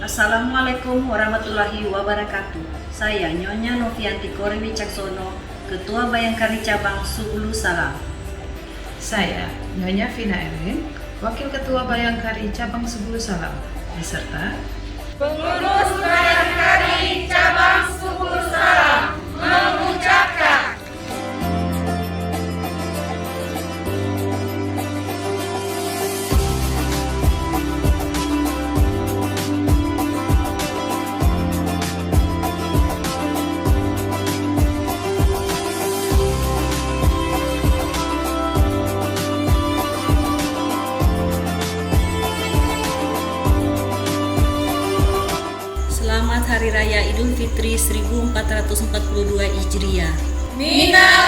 Assalamualaikum warahmatullahi wabarakatuh. Saya Nyonya Novianti Kori Wicaksono, Ketua Bayangkari Cabang Subulu Salam. Saya Nyonya Vina Erwin, Wakil Ketua Bayangkari Cabang Subulu Salam, beserta Pengurus Bayangkari Cabang Subulu Salam mengucapkan Selamat Hari Raya Idul Fitri 1442 Hijriah. minal